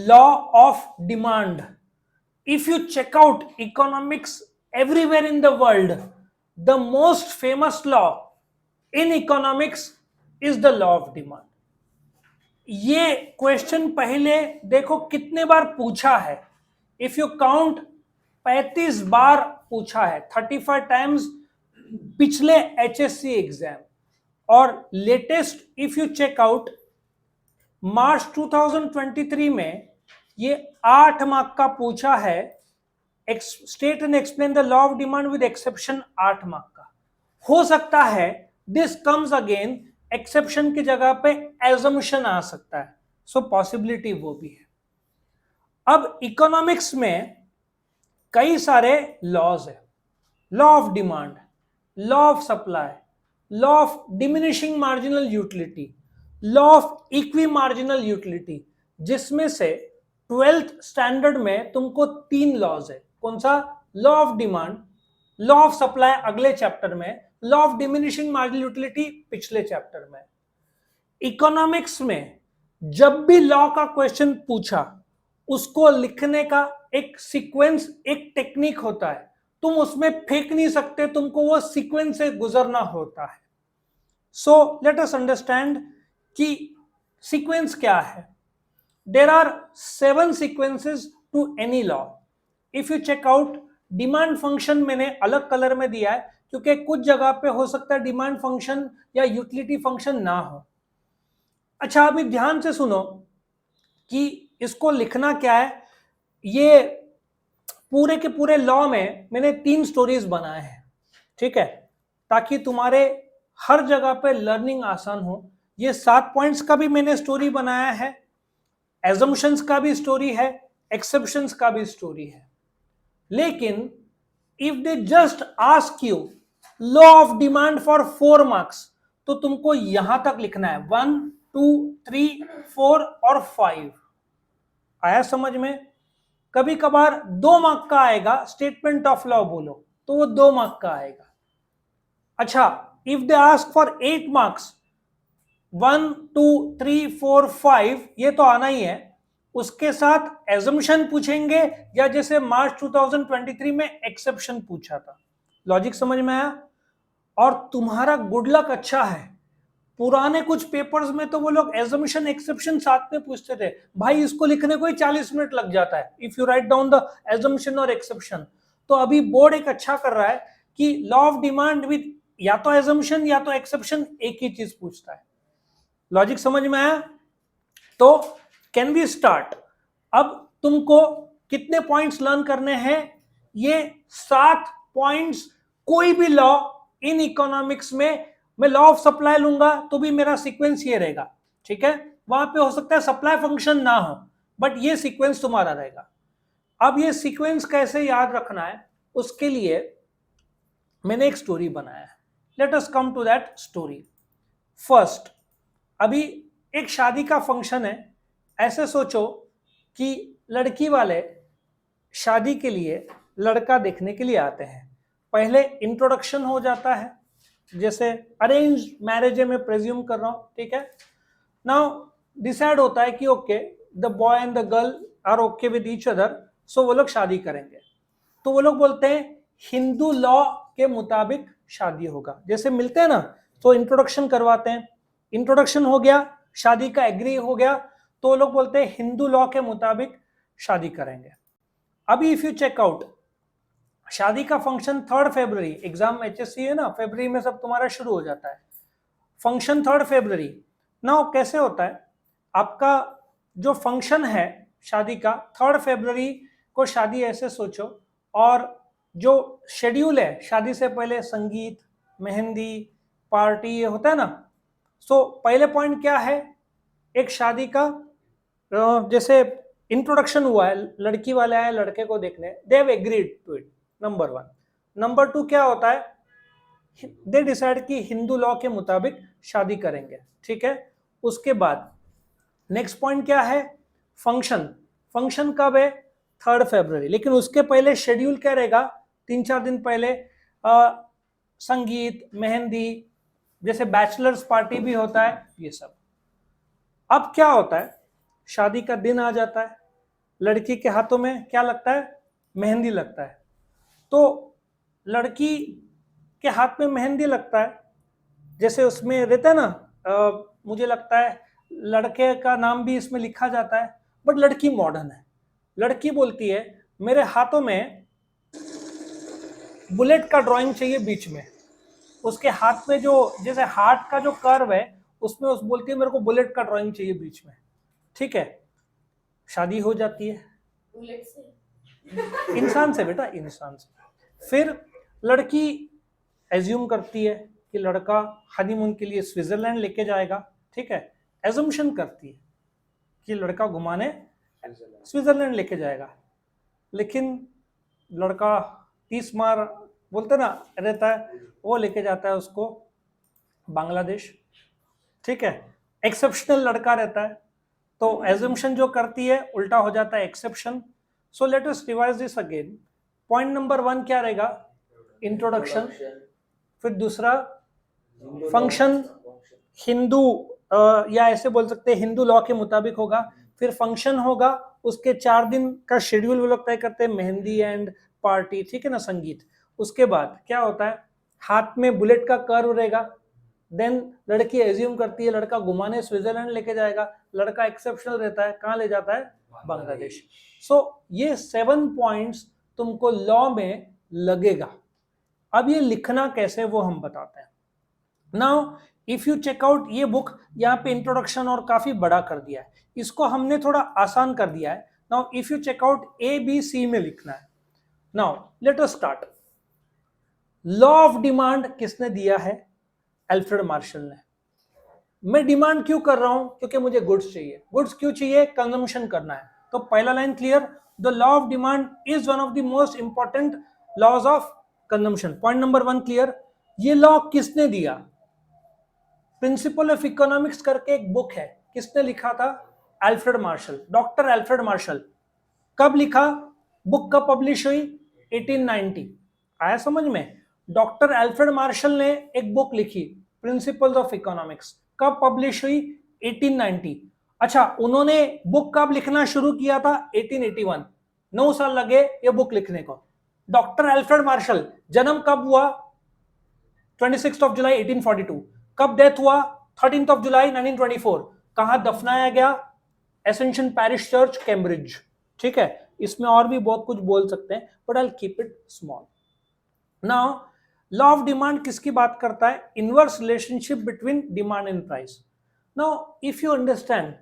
law of demand. If you check out economics everywhere in the world, the most famous law in economics is the law of demand. ये question पहले देखो कितने बार पूछा है. If you count 35 बार पूछा है, 35 times पिछले HSC exam. और latest if you check out March 2023 में ये 8 मार्क का पूछा है. State and explain the law of demand with exception 8 mark का. हो सकता है दिस कम्स अगेन, एक्सेप्शन की जगह पे एजम्पशन आ सकता है. सो पॉसिबिलिटी वो भी है. अब इकोनॉमिक्स में कई सारे लॉज है. Law of demand, law of supply, law of diminishing marginal utility, law of equi marginal utility, जिसमें से 12th स्टैंडर्ड में तुमको 3 लॉज है. कौन सा? Law of demand, law of supply अगले चैप्टर में, law of diminishing marginal utility पिछले चैप्टर में. इकोनॉमिक्स में जब भी लॉ का क्वेश्चन पूछा, उसको लिखने का एक सीक्वेंस, एक टेक्निक होता है. तुम उसमें फेंक नहीं सकते, तुमको वो सीक्वेंस से गुजरना होता है. सो लेट अस अंडरस्टैंड कि सीक्वेंस क्या है. There are 7 sequences to any law. If you check out, demand function मैंने अलग कलर में दिया है क्योंकि कुछ जगह पे हो सकता है डिमांड फंक्शन या यूटिलिटी फंक्शन ना हो. अच्छा, अभी ध्यान से सुनो कि इसको लिखना क्या है. ये पूरे के पूरे लॉ में मैंने 3 स्टोरीज बनाए हैं, ठीक है, ताकि तुम्हारे हर जगह पे लर्निंग आसान हो. ये 7 पॉइंट्स का भी मैंने स्टोरी बनाया है, एजम्पशंस का भी स्टोरी है, एक्सेप्शंस का भी स्टोरी है. लेकिन if they just ask you law of demand for 4 marks, तो तुमको यहां तक लिखना है. 1, 2, 3, 4 और 5. आया समझ में? कभी कभार 2 मार्क का आएगा, स्टेटमेंट ऑफ लॉ बोलो तो वो 2 मार्क का आएगा. अच्छा, if they ask for 8 marks, 1, 2, 3, 4, 5, ये तो आना ही है. उसके साथ एजम्पशन पूछेंगे या जैसे मार्च 2023 में एक्सेप्शन पूछा था. लॉजिक समझ में आया? और तुम्हारा गुड लक अच्छा है, पुराने कुछ पेपर्स में तो वो लोग एजम्पशन एक्सेप्शन साथ में पूछते थे. भाई इसको लिखने को ही 40 मिनट लग जाता है if you write down the assumption और एक्सेप्शन. तो अभी बोर्ड एक अच्छा कर रहा है कि लॉ ऑफ डिमांड विद या तो एजम्पशन या तो एक्सेप्शन एक ही चीज पूछता है. लॉजिक समझ में आया? तो कैन वी स्टार्ट. अब तुमको कितने पॉइंट्स लर्न करने हैं? ये 7 पॉइंट्स. कोई भी लॉ इन इकोनॉमिक्स में, मैं लॉ ऑफ सप्लाई लूंगा तो भी मेरा सीक्वेंस ये रहेगा, ठीक है. वहां पे हो सकता है सप्लाई फंक्शन ना हो, बट ये सीक्वेंस तुम्हारा रहेगा. अब ये सीक्वेंस कैसे याद रखना है, उसके लिए मैंने एक स्टोरी बनाया है. Let us come to that story. First, अभी एक शादी का फंक्शन है. ऐसे सोचो कि लड़की वाले शादी के लिए लड़का देखने के लिए आते हैं. पहले इंट्रोडक्शन हो जाता है, जैसे अरेंज मैरिज है, मैं प्रेज्यूम कर रहा हूं, ठीक है. नाउ डिसाइड होता है कि okay, the boy and the girl are okay with each other, so वो लोग शादी करेंगे. तो वो लोग बोलते हैं हिंदू लॉ के मुताबिक शादी होगा. जैसे मिलते हैं ना, तो इंट्रोडक्शन करवाते हैं. इंट्रोडक्शन हो गया, शादी का एग्री हो गया, तो वो लोग बोलते हैं हिंदू लॉ के मुताबिक शादी करेंगे. अभी इफ यू चेक आउट, शादी का फंक्शन 3 फरवरी, एग्जाम HSC है ना, फरवरी में सब तुम्हारा शुरू हो जाता है. फंक्शन 3 फरवरी. नाउ कैसे होता है, आपका जो फंक्शन है शादी का 3 फरवरी को, शादी ऐसे सोचो, और जो शेड्यूल है शादी से पहले संगीत, मेहंदी, पार्टी, ये होता है ना. सो पहले पॉइंट क्या है, एक शादी का जैसे इंट्रोडक्शन हुआ है, लड़की वाले आए लड़के को देखने, they have agreed to it, number 1. Number 2 क्या होता है, दे डिसाइड कि हिंदू लॉ के मुताबिक शादी करेंगे, ठीक है. उसके बाद नेक्स्ट पॉइंट क्या है, फंक्शन. फंक्शन कब है? 3 फरवरी. लेकिन उसके पहले शेड्यूल क्या रहेगा, 3-4 दिन पहले संगीत, मेहंदी, जैसे बैचलर्स पार्टी भी होता है, ये सब. अब क्या होता है, शादी का दिन आ जाता है, लड़की के हाथों में क्या लगता है? मेहंदी लगता है। तो लड़की के हाथ में मेहंदी लगता है, जैसे उसमें रहता है ना, मुझे लगता है लड़के का नाम भी इसमें लिखा जाता है, बट लड़की मॉडर्न है। लड़की बोलती है मेरे हाथों में बुलेट का ड्राइंग चाहिए बीच में, उसके हाथ में जो जैसे हार्ट का जो कर्व है उसमें उस बोलती है मेरे को बुलेट का ड्राइंग चाहिए बीच में। ठीक है, शादी हो जाती है बुलेट से इंसान से, बेटा इंसान से। फिर लड़की एज्यूम करती है कि लड़का हनीमून के लिए स्विट्जरलैंड लेके जाएगा। ठीक है, एजम्पशन करती है कि लड़का घुमाने स्विट्जरलैंड लेके जाएगा, लेकिन लड़का 30 मार बोलते ना रहता है, वो लेके जाता है उसको बांग्लादेश। ठीक है, एक्सेप्शनल लड़का रहता है, तो एजम्पशन जो करती है उल्टा हो जाता है exception. So let us revise this again. Point number 1 क्या रहेगा? इंट्रोडक्शन। फिर दूसरा फंक्शन, हिंदू या ऐसे बोल सकते हैं हिंदू लॉ के मुताबिक होगा। फिर फंक्शन होगा, उसके 4 दिन का शेड्यूल वो लोग तय करते हैं, मेहंदी एंड पार्टी, ठीक है ना, संगीत। उसके बाद क्या होता है, हाथ में बुलेट का कर्व रहेगा। देन लड़की एज्यूम करती है लड़का घुमाने स्विट्जरलैंड लेके जाएगा, लड़का एक्सेप्शनल रहता है, कहाँ ले जाता है? बांग्लादेश। सो ये 7 पॉइंट्स तुमको लॉ में लगेगा। अब ये लिखना कैसे वो हम बताते हैं। नाउ इफ यू चेकआउट ये बुक, यहाँ पे इंट्रोडक्शन और काफी बड़ा कर दिया है, इसको हमने थोड़ा आसान कर दिया है। Now if you check out ABC में लिखना है। Now let us start. Law of demand किसने दिया है? अल्फ्रेड मार्शल ने। मैं डिमांड क्यों कर रहा हूं? क्योंकि मुझे गुड्स चाहिए। गुड्स क्यों चाहिए? कंजम्पशन करना है। तो पहला line clear, the law of demand is one of the most important laws of consumption. Point number 1 clear. ये लॉ किसने दिया? प्रिंसिपल ऑफ इकोनॉमिक्स करके एक बुक है, किसने लिखा था? Alfred Marshall, doctor Alfred martial. कब लिखा? बुक कब पब्लिश हुई? 1890। आया समझ में? डॉक्टर अल्फ्रेड मार्शल ने एक बुक लिखी प्रिंसिपल्स ऑफ इकोनॉमिक्स, कब पब्लिश हुई? 1890। अच्छा, उन्होंने बुक कब लिखना शुरू किया था? 1881। 9 साल लगे ये बुक लिखने को। डॉक्टर अल्फ्रेड मार्शल जन्म कब हुआ? 26 ऑफ जुलाई 1842। कब डेथ हुआ? 13 ऑफ जुलाई 1924। कहां दफनाया गया? Ascension parish church, Cambridge. ठीक है, इसमें और भी बहुत कुछ बोल सकते हैं, but I will keep it small. Now law of demand किसकी बात करता है? Inverse relationship between demand and price. Now if you understand,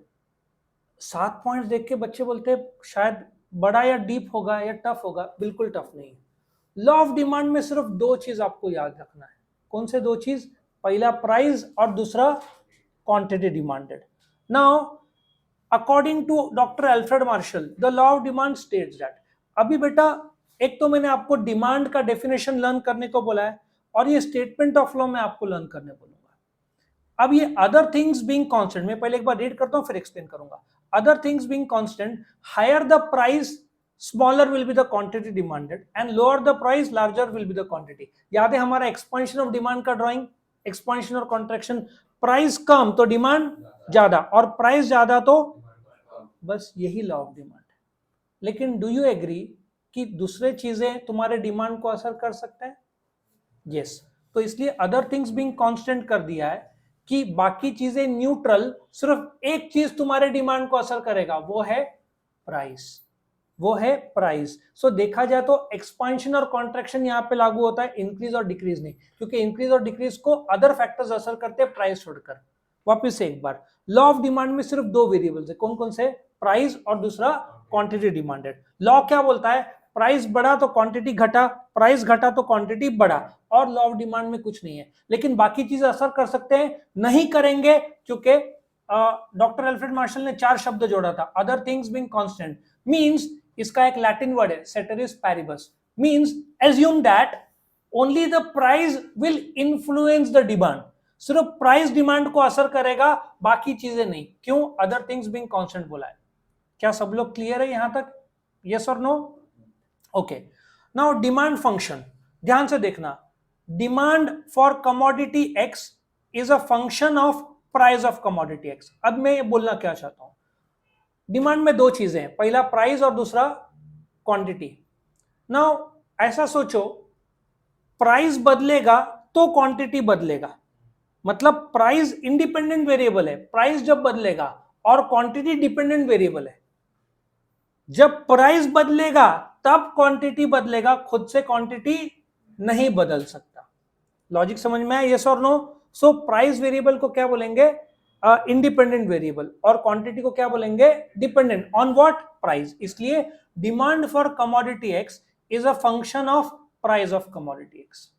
7 points देख के बच्चे बोलते हैं शायद बड़ा या डीप होगा या टफ होगा। बिल्कुल टफ नहीं है। लॉ ऑफ डिमांड में सिर्फ 2 चीज आपको याद रखना है। कौन से 2 चीज? पहला प्राइस और दूसरा quantity demanded. Now according to doctor Alfred Marshall, the law of demand states that. अभी बेटा एक तो मैंने आपको डिमांड का डेफिनेशन लर्न करने को बोला है, और ये स्टेटमेंट ऑफ लॉ मैं आपको लर्न करने बोलूंगा। अब ये अदर थिंग्स बीइंग कांस्टेंट, मैं पहले एक बार रीड करता हूं फिर एक्सप्लेन करूंगा। Other things being constant, higher the price smaller will be the quantity demanded and lower the price larger will be the quantity। याद है हमारा एक्सपेंशन ऑफ डिमांड का ड्राइंग, एक्सपेंशन और कॉन्ट्रैक्शन। प्राइस कम तो डिमांड ज्यादा, और price ज्यादा तो बस यही लॉ ऑफ डिमांड है। लेकिन डू यू एग्री कि दूसरे चीजें तुम्हारे डिमांड को असर कर सकते हैं? यस। तो इसलिए अदर थिंग्स बीइंग कांस्टेंट कर दिया है कि बाकी चीजें न्यूट्रल, सिर्फ एक चीज तुम्हारे डिमांड को असर करेगा, वो है प्राइस, वो है प्राइस। सो देखा जाए तो एक्सपेंशन और कॉन्ट्रैक्शन यहां पे लागू होता है, इंक्रीज और डिक्रीज नहीं, क्योंकि इंक्रीज और डिक्रीज को अदर फैक्टर्स असर करते हैं प्राइस छोड़कर। वापस से एक बार, लॉ ऑफ डिमांड में सिर्फ 2 वेरिएबल्स है, कौन कौन से? प्राइस और दूसरा क्वांटिटी डिमांडेड। लॉ क्या बोलता है? प्राइस बढ़ा तो क्वांटिटी घटा, प्राइस घटा तो क्वांटिटी बढ़ा, और लॉ ऑफ डिमांड में कुछ नहीं है। लेकिन बाकी चीजें असर कर सकते हैं, नहीं करेंगे, क्योंकि डॉक्टर अल्फ्रेड मार्शल ने 4 शब्द जोड़ा था, other things being constant. Means इसका एक लैटिन वर्ड है ceteris paribus, means assume that only the price will influence the demand. सिर्फ प्राइस डिमांड को असर करेगा, बाकी चीजें नहीं। क्यों? अदर थिंग्स बीइंग कांस्टेंट बोला है। क्या सब लोग क्लियर है यहां तक? Yes or no? Okay. Now demand function ध्यान से देखना। Demand for commodity X is a function of price of commodity X. अब मैं ये बोलना क्या चाहता हूं, डिमांड में दो चीजें हैं, पहला प्राइस और दूसरा क्वांटिटी। नाउ ऐसा सोचो, प्राइस बदलेगा तो क्वांटिटी बदलेगा, मतलब प्राइस इंडिपेंडेंट वेरिएबल है, प्राइस जब बदलेगा, और क्वांटिटी डिपेंडेंट वेरिएबल है। जब प्राइस बदलेगा तब क्वांटिटी बदलेगा, खुद से क्वांटिटी नहीं बदल सकता। लॉजिक समझ में आया? Yes or no? So price variable को क्या बोलेंगे? इंडिपेंडेंट वेरिएबल, और क्वांटिटी को क्या बोलेंगे? Dependent on what? प्राइस। इसलिए demand for commodity X is a function of price of commodity x.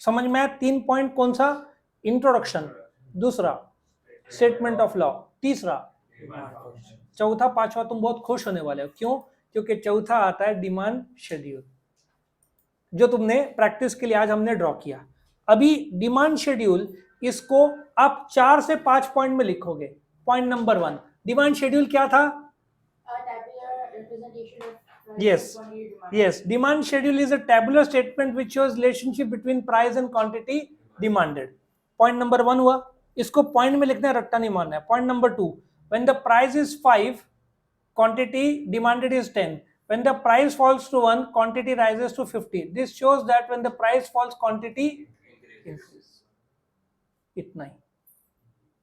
समझ में आया? 3 पॉइंट कौन सा? इंट्रोडक्शन, दूसरा स्टेटमेंट ऑफ लॉ, तीसरा चौथा, पांचवा तुम बहुत खुश होने वाले हो। क्यों? क्योंकि चौथा आता है डिमांड शेड्यूल, जो तुमने प्रैक्टिस के लिए आज हमने ड्रॉ किया। अभी डिमांड शेड्यूल, इसको आप 4 से 5 पॉइंट में लिखोगे। पॉइंट नंबर 1, डिमांड शेड्यूल क्या था? Yes, demand schedule is a tabular statement which shows relationship between price and quantity demanded. Point number 1 हुआ, इसको पॉइंट में लिखना है, रट्टा नहीं मारना है। Point number 2, when the price is 5, quantity demanded is 10. When the price falls to 1, quantity rises to 50. This shows that when the price falls, quantity increases. इतना ही,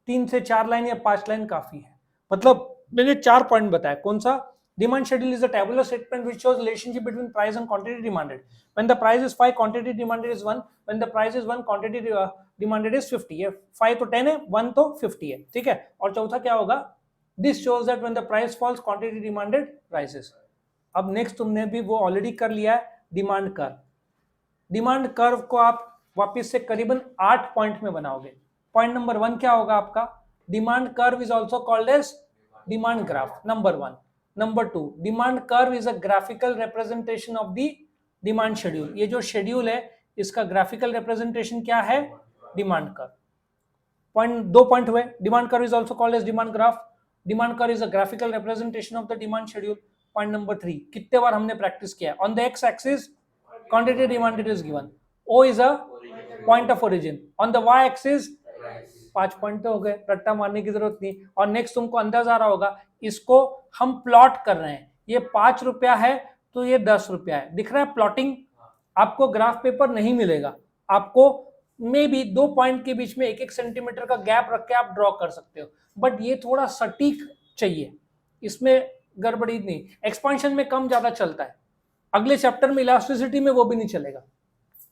3 से 4 लाइन या 5 लाइन काफी है। मतलब मैंने 4 पॉइंट बताया। कौन सा? Demand schedule is a tabular statement which shows relationship between price and quantity demanded. When the price is 5, quantity demanded is 1. When the price is 1, quantity demanded is 50. ये 5 तो 10 है, 1 तो 50 है, ठीक है। और चौथा क्या होगा? This shows that when the price falls, quantity demanded rises. अब नेक्स्ट तुमने भी वो ऑलरेडी कर लिया है, डिमांड कर्व। डिमांड कर्व को आप वापस से करीबन 8 पॉइंट में बनाओगे। पॉइंट नंबर 1 क्या होगा आपका? Demand curve is also called as demand graph, number 1। Number 2, demand curve is a graphical representation of the demand schedule. ये जो शेड्यूल है इसका ग्राफिकल रिप्रेजेंटेशन क्या है? Demand curve. पॉइंट 2 पॉइंट हुए। Demand curve is also called as demand graph, demand curve is a graphical representation of the demand schedule. Point number 3, कितने बार हमने प्रैक्टिस किया? On the X axis quantity demanded is given, O is a point of origin, on the Y axis 5 point तो हो गए, रट्टा मारने की जरूरत नहीं। और नेक्स्ट तुमको अंदाजा आ रहा होगा, इसको हम प्लॉट कर रहे हैं, ये 5 रुपया है तो ये 10 रुपया है, दिख रहा है प्लॉटिंग? आपको ग्राफ पेपर नहीं मिलेगा, आपको मे बी 2 पॉइंट के बीच में 1-1 सेंटीमीटर का गैप रख के आप ड्रॉ कर सकते हो, बट ये थोड़ा सटीक चाहिए, इसमें गड़बड़ी नहीं। एक्सपेंशन में कम ज्यादा चलता है, अगले चैप्टर में इलास्टिसिटी में वो भी नहीं चलेगा।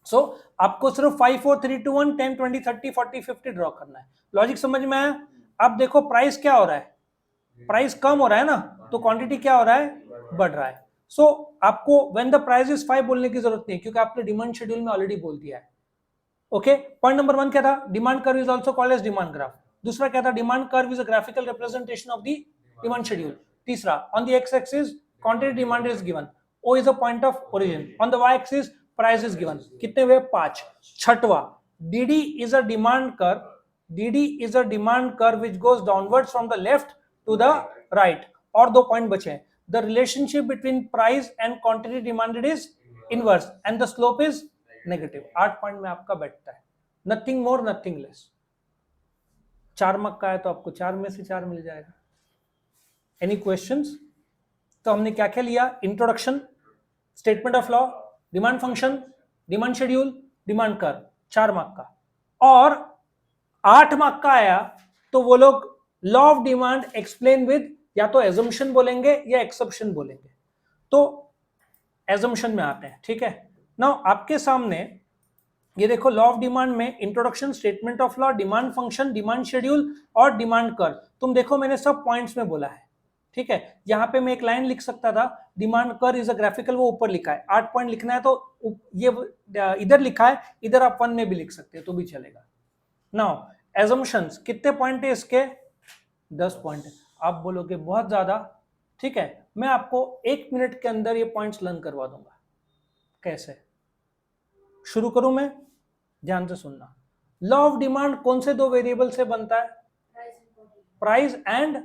सो आपको सिर्फ 5 4 3 2 1 10 20 30 40 50 ड्रॉ करना है। लॉजिक समझ में आया? अब देखो प्राइस क्या हो रहा है, प्राइस कम हो रहा है ना, तो क्वांटिटी क्या हो रहा है? बढ़ रहा है। सो आपको व्हेन द प्राइस इज 5 बोलने की जरूरत नहीं, क्योंकि आपने डिमांड शेड्यूल में ऑलरेडी बोल दिया है। ओके, पॉइंट नंबर 1 क्या था? Demand curve is also called as demand graph. दूसरा क्या था? Demand curve is a graphical representation of the demand schedule. तीसरा, on the X axis quantity demand is given, O is a point of origin, on the Y axis price is given. कितने हुए? 5। छठवा, DD is a demand curve, DD is a demand curve which goes downwards from the left to the right. और 2 point बचे। The relationship between price and quantity demanded is inverse and the slope is negative. 8 point में आपका बैठता है, nothing more nothing less. 4 mark का है तो आपको 4 में से 4 मिल जाएगा। Any questions? तो हमने क्या क्या लिया? Introduction, statement of law, demand function, demand schedule, demand curve, 4 mark का। और 8 मार्क का आया तो वो लोग law of demand explain with या तो एजम्पशन बोलेंगे या एक्सेप्शन बोलेंगे। तो एजम्पशन में आते हैं, ठीक है। नाउ आपके सामने ये देखो, लॉ ऑफ डिमांड में introduction, statement of law, demand function, demand schedule और डिमांड कर्व। तुम देखो मैंने सब पॉइंट्स में बोला है, ठीक है। यहां पे मैं एक लाइन लिख सकता था, demand curve is a graphical, वो ऊपर लिखा है। 8 पॉइंट लिखना है तो ये इधर लिखा है, इधर आप 1 में भी लिख सकते हो तो भी चलेगा। नाउ एजम्पशंस, कितने पॉइंट है इसके? 10 पॉइंट है। आप बोलोगे बहुत ज्यादा, ठीक है, मैं आपको 1 मिनट के अंदर ये पॉइंट्स लर्न करवा दूंगा। कैसे? शुरू करूं मैं? ध्यान से सुनना। लॉ ऑफ डिमांड कौन से 2 वेरिएबल से बनता है? प्राइस एंड,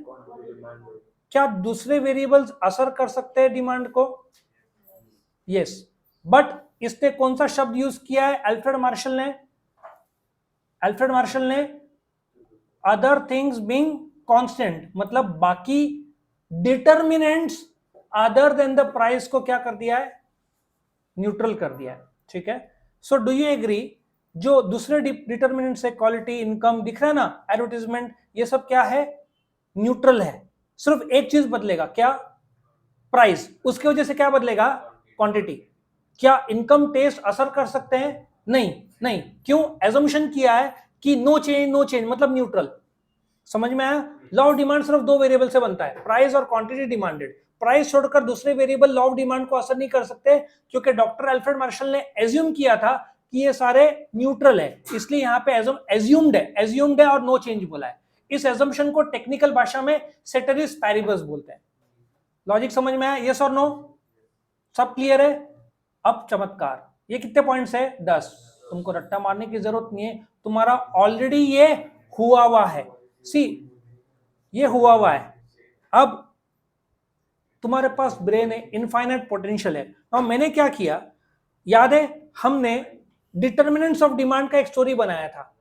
क्या दूसरे वेरिएबल्स असर कर सकते हैं डिमांड को? यस, बट इसने कौन सा शब्द यूज किया है? अल्फ्रेड मार्शल ने अदर थिंग्स बीइंग कांस्टेंट, मतलब बाकी determinants other than the price को क्या कर दिया है, न्यूट्रल कर दिया है, ठीक है। सो डू यू एग्री, जो दूसरे डिटर्मिनेंट्स है, क्वालिटी, इनकम, दिख रहा है ना, एडवर्टीजमेंट, ये सब क्या है, न्यूट्रल है। सिर्फ एक चीज बदलेगा, क्या, प्राइस, उसकी वजह से क्या बदलेगा, क्वांटिटी। क्या इनकम टेस्ट असर कर सकते हैं, नहीं नहीं, क्यों, एजम्पशन किया है कि नो चेंज, नो चेंज मतलब न्यूट्रल। समझ में आया, लॉ ऑफ डिमांड सिर्फ दो वेरिएबल से बनता है, प्राइस और क्वांटिटी डिमांडेड। प्राइस छोड़कर दूसरे वेरिएबल लॉ ऑफ डिमांड को असर नहीं कर सकते, क्योंकि डॉक्टर अल्फ्रेड मार्शल ने एज्यूम किया था कि ये सारे न्यूट्रल है, इसलिए यहां पे एज्यूम्ड है और नो चेंज बोला है। इस एजम्पशन को टेक्निकल भाषा में सेटरिस पैरिबस बोलते हैं। लॉजिक समझ में आया, यस और नो, सब क्लियर है। अब चमत्कार, ये कितने पॉइंट्स है, 10। तुमको रट्टा मारने की जरूरत नहीं है, तुम्हारा ऑलरेडी ये हुआ हुआ है, सी ये हुआ हुआ है। अब तुम्हारे पास ब्रेन है, इनफाइनाइट पोटेंशियल है। अब मैंने क्या किया, याद है, हमने डिटर्मिनेंट्स ऑफ डिमांड का एक स्टोरी बनाया था।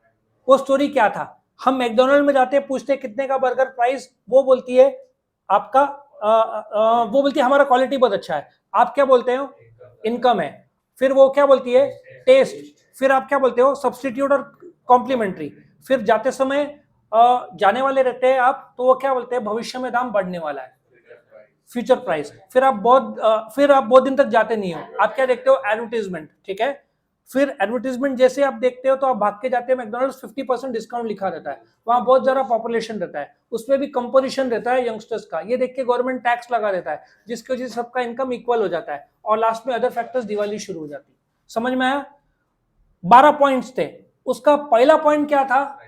वो स्टोरी क्या था, हम मैकडोनल्ड में जाते हैं, पूछते हैं कितने का बर्गर, प्राइस, वो बोलती है आपका वो बोलती है हमारा क्वालिटी बहुत अच्छा है, आप क्या बोलते हो, इनकम है। फिर वो क्या बोलती है, टेस्ट। फिर आप क्या बोलते हो, सब्स्टिट्यूट और कॉम्प्लीमेंट्री। फिर जाते समय जाने वाले रहते हैं आप, तो वो क्या बोलते हैं, भविष्य में दाम बढ़ने वाला है, फ्यूचर प्राइस। फिर आप बहुत दिन तक जाते नहीं हो, आप क्या देखते हो, एडवर्टीजमेंट, ठीक है। फिर एडवर्टीजमेंट जैसे आप देखते हो तो आप भाग के जाते हैं, मैकडॉनल्ड्स 50% डिस्काउंट लिखा रहता है, वहां बहुत ज्यादा पॉपुलेशन रहता है, उसमें भी कंपोजिशन रहता है यंगस्टर्स का, ये देख के गवर्नमेंट टैक्स लगा देता है, जिसकी वजह से सबका इनकम इक्वल हो जाता है, और लास्ट में अदर फैक्टर्स दिवाली शुरू हो जाती है। समझ में आया, 12 पॉइंट्स थे। उसका पहला पॉइंट क्या था,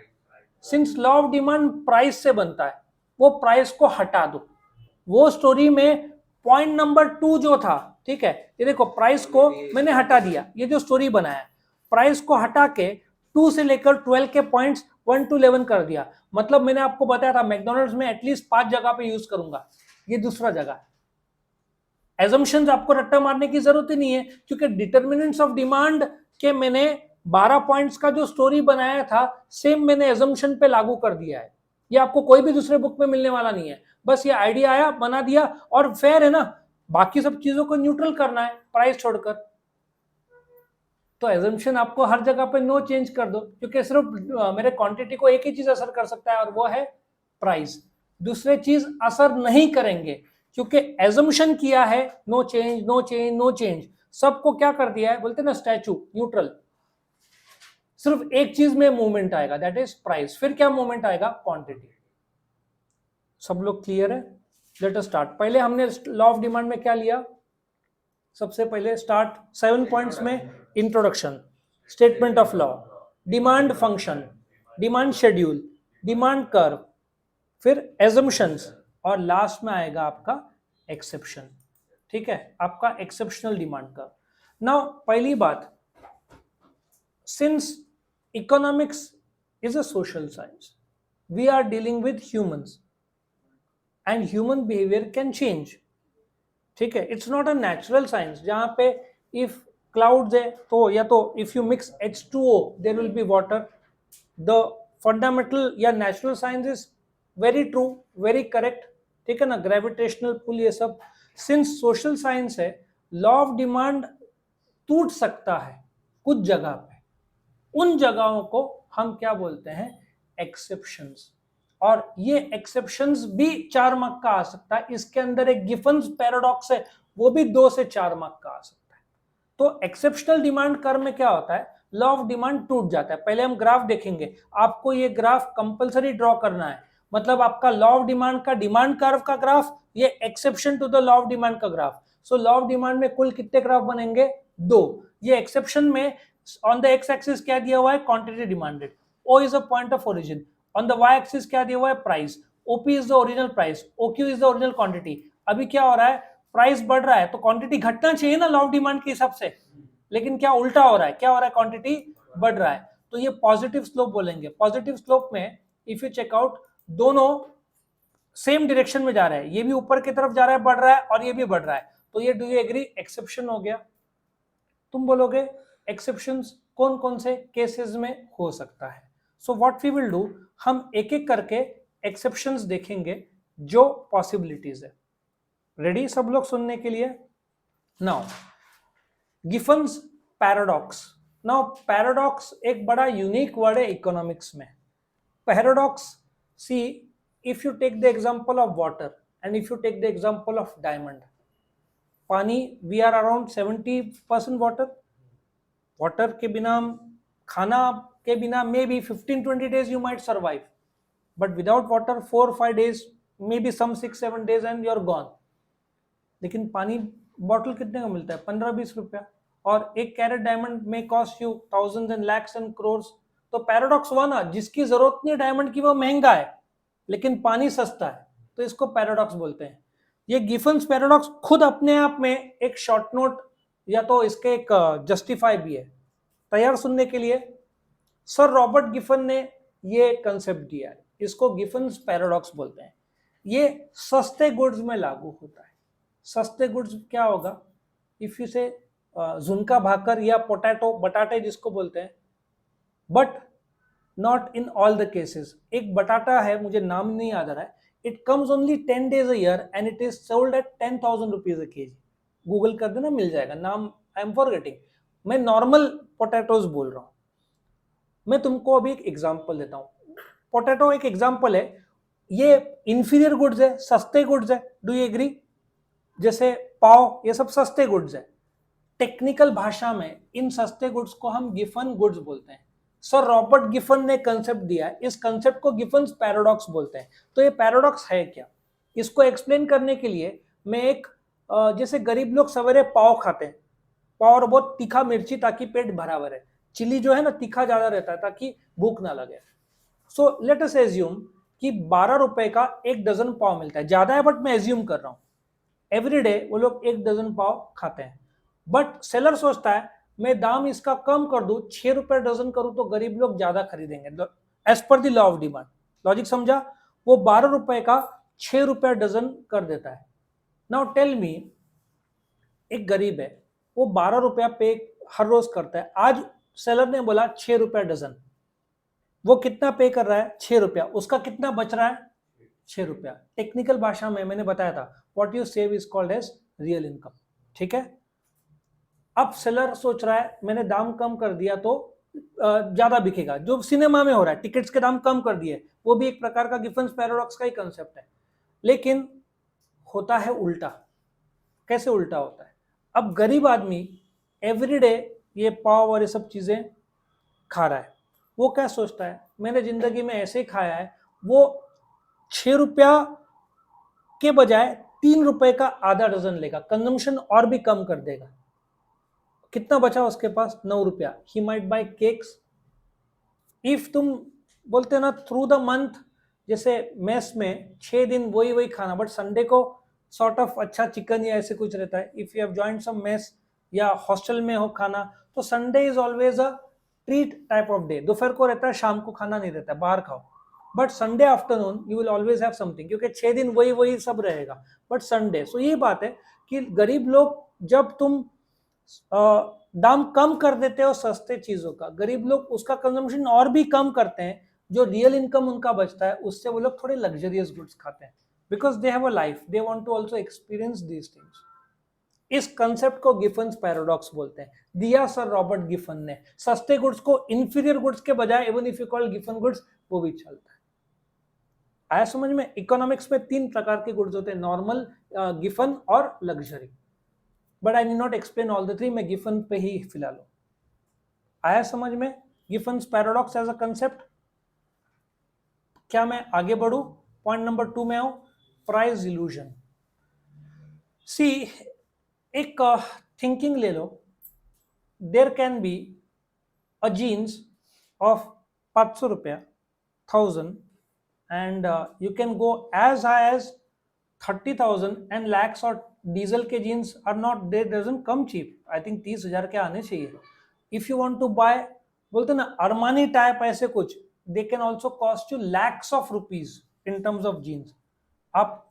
since law of demand price से बनता है, वो प्राइस को हटा दो। वो स्टोरी में पॉइंट नंबर 2 जो था, ठीक है, ये देखो, प्राइस को मैंने हटा दिया, ये जो स्टोरी बनाया, प्राइस को हटा के 2 से लेकर 12 के पॉइंट्स 1 to 11 कर दिया। मतलब मैंने आपको बताया था मैकडोनल्ड्स में एटलीस्ट 5 जगह पे यूज करूंगा, ये दूसरा जगह है। एजम्पशंस आपको रट्टा मारने की जरूरत ही नहीं है, क्योंकि डिटर्मिनेंट्स ऑफ डिमांड के मैंने 12 पॉइंट्स का जो स्टोरी बनाया था, सेम मैंने एजम्पशन पे लागू कर दिया है। ये आपको कोई भी दूसरे बुक में मिलने वाला नहीं है, बस ये आइडिया आया, बना दिया, और फेयर है ना, बाकी सब चीजों को न्यूट्रल करना है प्राइस छोड़कर। तो एजम्पशन आपको हर जगह पे नो चेंज कर दो, क्योंकि सिर्फ मेरे क्वांटिटी को एक ही चीज असर कर सकता है, और वो है प्राइस। दूसरे चीज असर नहीं करेंगे, क्योंकि एजम्पशन किया है no change, no change, no change, सबको क्या कर दिया है, बोलते ना स्टैचू, न्यूट्रल। सिर्फ एक चीज में मूवमेंट आएगा, दैट इज प्राइस। फिर क्या मूवमेंट आएगा, क्वांटिटी। सब लोग क्लियर है, लेट अस स्टार्ट। पहले हमने लॉ ऑफ डिमांड में क्या लिया, सबसे पहले स्टार्ट 7 पॉइंट्स में, introduction, statement of law, demand function, demand schedule, demand curve, फिर एजम्पशंस, और लास्ट में आएगा आपका एक्सेप्शन, ठीक है, आपका एक्सेप्शनल डिमांड कर्व। नाउ पहली बात, since economics is a social science, we are dealing with humans and human behaviour can change, ठीक है, it's not a natural science जहां पे इफ क्लाउड्स है तो, या तो if you mix H2O there will be water. The fundamental या natural science is very true, very correct, ठीक है ना, ग्रेविटेशनल पुल, ये सब। सिंस सोशल साइंस है, लॉ ऑफ डिमांड टूट सकता है कुछ जगह पे, उन जगहों को हम क्या बोलते हैं, एक्सेप्शंस। और ये एक्सेप्शंस भी 4 मार्क का आ सकता है, इसके अंदर एक गिफन्स पैराडॉक्स है, वो भी 2 से 4 मार्क का आ सकता है। तो एक्सेप्शनल डिमांड कर्व में क्या होता है, लॉ ऑफ डिमांड टूट जाता है। पहले हम ग्राफ देखेंगे, आपको ये ग्राफ कंपलसरी ड्रॉ करना है, मतलब आपका लॉ ऑफ डिमांड का डिमांड कर्व का ग्राफ, ये exception to the law of demand का graph. So law of demand में कुल कितने ग्राफ बनेंगे, 2। ये एक्सेप्शन में ऑन द एक्स एक्सिस क्या दिया हुआ है, quantity demanded, O is a point of origin, on the y axis क्या दिया हुआ है, price, OP is the original price, OQ is the original quantity। अभी क्या हो रहा है, प्राइस बढ़ रहा है तो क्वांटिटी घटना चाहिए ना लॉ ऑफ डिमांड के हिसाब से, लेकिन क्या उल्टा हो रहा है, क्या हो रहा है, क्वांटिटी बढ़ रहा है, तो ये पॉजिटिव स्लोप बोलेंगे। पॉजिटिव स्लोप में इफ यू चेक आउट, दोनों सेम डायरेक्शन में जा रहा है, ये भी ऊपर की तरफ जा रहा है, बढ़ रहा है, और ये भी बढ़ रहा है, तो ये डू यू एग्री, एक्सेप्शन हो गया। तुम बोलोगे एक्सेप्शंस कौन कौन से केसेस में हो सकता है, so what we will do, हम एक एक करके एक्सेप्शंस देखेंगे जो पॉसिबिलिटीज है। रेडी सब लोग सुनने के लिए? Now Giffen's paradox. Now paradox एक बड़ा यूनिक वर्ड है इकोनॉमिक्स में। Paradox, see if you take the example of water and if you take the example of diamond, पानी, we are around 70% water. Water के बिना, खाना के बिना may be 15-20 days you might survive, but without water 4-5 days, maybe some 6-7 days and you're gone। लेकिन पानी bottle कितने का मिलता है? 15-20 रुपया, और एक कैरेट डायमंड में cost you thousands and lakhs and crores. तो पैराडॉक्स हुआ ना, जिसकी जरूरत नहीं है डायमंड की वो महंगा है लेकिन पानी सस्ता है, तो इसको पैराडॉक्स बोलते हैं। ये गिफन्स पैराडॉक्स खुद अपने आप में एक शॉर्ट नोट या तो इसके एक जस्टिफाई भी है। तैयार सुनने के लिए? सर रॉबर्ट गिफन ने ये कंसेप्ट दिया है, इसको गिफन्स पैराडॉक्स बोलते हैं। ये सस्ते गुड्स में लागू होता है। सस्ते गुड्स क्या होगा? इफ यू से झुनका भाकर या पोटैटो, बटाटे जिसको बोलते हैं, but not in all the cases. एक बटाटा है, मुझे नाम नहीं याद आ रहा है, it comes only 10 days a year and it is sold at 10,000 rupees a kg। Google कर देना, मिल जाएगा नाम, आई एम फॉरगेटिंग। मैं नॉर्मल पोटैटोज बोल रहा हूं। मैं तुमको अभी एक एग्जांपल देता हूं। पोटैटो एक एग्जांपल है, ये इंफीरियर गुड्स है, सस्ते गुड्स है। Do you agree? जैसे पाव, ये सब सस्ते गुड्स है। टेक्निकल भाषा में इन सस्ते गुड्स को हम गिफन गुड्स बोलते हैं। सर रॉबर्ट गिफन ने कंसेप्ट दिया है, इस कंसेप्ट को गिफन्स पैराडॉक्स बोलते हैं। तो ये पैराडॉक्स है क्या? इसको एक्सप्लेन करने के लिए मैं एक जैसे गरीब लोग सवेरे पाव खाते हैं, पाव और बहुत तीखा मिर्ची ताकि पेट भरा भरे, चिली जो है ना तीखा ज्यादा रहता है ताकि भूख ना लगे। सो लेट अस एज्यूम कि 12 रुपए का एक डजन पाव मिलता है। ज्यादा है बट मैं एज्यूम कर रहा हूं। एवरी डे वो लोग एक डजन पाव खाते हैं, बट सेलर सोचता है मैं दाम इसका कम कर दूं, 6 रुपए डजन करूं तो गरीब लोग ज्यादा खरीदेंगे, as per the law of demand. Logic समझा? वो 12 रुपए का 6 रुपए डजन कर देता है। नाउ टेल मी, एक गरीब है, वो 12 रुपया पे हर रोज करता है। आज सेलर ने बोला 6 रुपया डजन, वो कितना पे कर रहा है? 6 रुपया। उसका कितना बच रहा है? 6 रुपया। टेक्निकल भाषा में मैंने बताया था, what you save is called as real income. ठीक है? अब सेलर सोच रहा है मैंने दाम कम कर दिया तो ज्यादा बिकेगा, जो सिनेमा में हो रहा है, टिकट्स के दाम कम कर दिए, वो भी एक प्रकार का गिफन्स पैराडॉक्स का ही कंसेप्ट है। लेकिन होता है उल्टा। कैसे उल्टा होता है? अब गरीब आदमी एवरीडे ये पाव और ये सब चीजें खा रहा है, वो क्या सोचता है मैंने जिंदगी में ऐसे ही खाया है, वो 6 रुपया के बजाय 3 रुपए का आधा डजन लेगा, कंजम्पशन और भी कम कर देगा। कितना बचा उसके पास? 9 रुपया। He might buy cakes. If तुम बोलते ना थ्रू द मंथ, जैसे मेस में 6 दिन वही खाना, बट संडे को सॉर्ट ऑफ अच्छा चिकन या ऐसे कुछ रहता है। If you have joined some mess या हॉस्टल में हो खाना, तो Sunday is always a treat type of day. दोपहर को रहता है, शाम को खाना नहीं रहता है, बाहर खाओ। But Sunday afternoon you will always have something, क्योंकि 6 दिन वही सब रहेगा, बट संडे। सो ये बात है कि गरीब लोग, जब तुम दाम कम कर देते हो सस्ते चीजों का, गरीब लोग उसका कंजम्पशन और भी कम करते हैं। जो रियल इनकम उनका बचता है उससे वो लोग थोड़े लग्जरियस गुड्स खाते हैं, because they have a life, they want to also experience these things. इस कंसेप्ट को गिफन्स पैराडॉक्स बोलते हैं। दिया सर रॉबर्ट गिफन ने। सस्ते गुड्स को इंफीरियर गुड्स के बजाय even if you call Giffen goods, वो भी चलता है। आया समझ में? इकोनॉमिक्स में 3 प्रकार के गुड्स होते हैं, नॉर्मल, गिफन और luxury. But I need not explain all the 3, मैं गिफन पे ही फिलहाल हूं। आया समझ में गिफन्स पैराडॉक्स एज अ कंसेप्ट? क्या मैं आगे बढ़ू? पॉइंट नंबर 2 में आऊं, प्राइस इल्यूजन। सी एक थिंकिंग ले लो, there can be a jeans of 500 रुपया, 1000, and you can go as high as 30,000 and lakhs. और डीजल के jeans are not, they doesn't come cheap. I think 30,000 के आने चाहिए। If you want to buy, बोलते ना अरमानी टाइप ऐसे कुछ, they can also cost you lakhs of rupees in terms of jeans. आप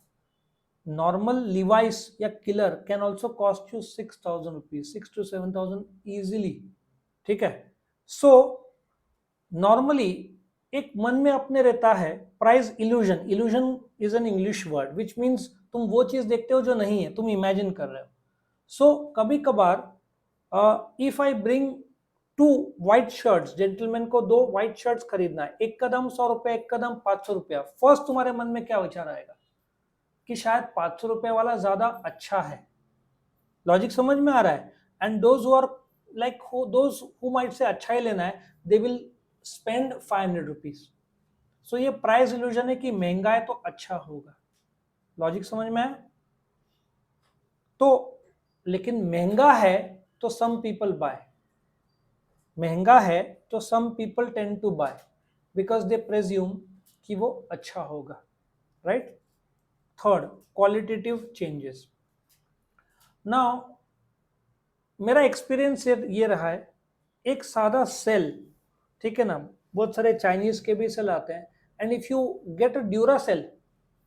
नॉर्मल लिवाइस या Killer can also cost you 6,000 rupees, 6 to 7,000 easily. ठीक है? सो नॉर्मली एक मन में अपने रहता है price illusion. Illusion is an English word which means तुम वो चीज देखते हो जो नहीं है, तुम इमेजिन कर रहे हो. सो कभी कभार if I bring two white shirts, gentleman को दो व्हाइट शर्ट्स खरीदना है, एक कदम 100 रुपए, एक कदम 500 रुपया. फर्स्ट तुम्हारे मन में क्या विचार आएगा कि शायद 500 रुपये वाला ज्यादा अच्छा है. लॉजिक समझ में आ रहा है. And those who are like those who might say अच्छा ही लेना है, they will spend 500 rupees. So ये प्राइस इल्यूजन है कि महंगा है तो अच्छा होगा. लॉजिक समझ में आया. तो लेकिन महंगा है तो सम पीपल बाय, महंगा है तो some people tend to buy because they presume कि वो अच्छा होगा. Right. Third, qualitative changes. Now मेरा एक्सपीरियंस ये रहा है, एक सादा सेल, ठीक है ना, बहुत सारे चाइनीज के भी सेल आते हैं, and if you get a Duracell,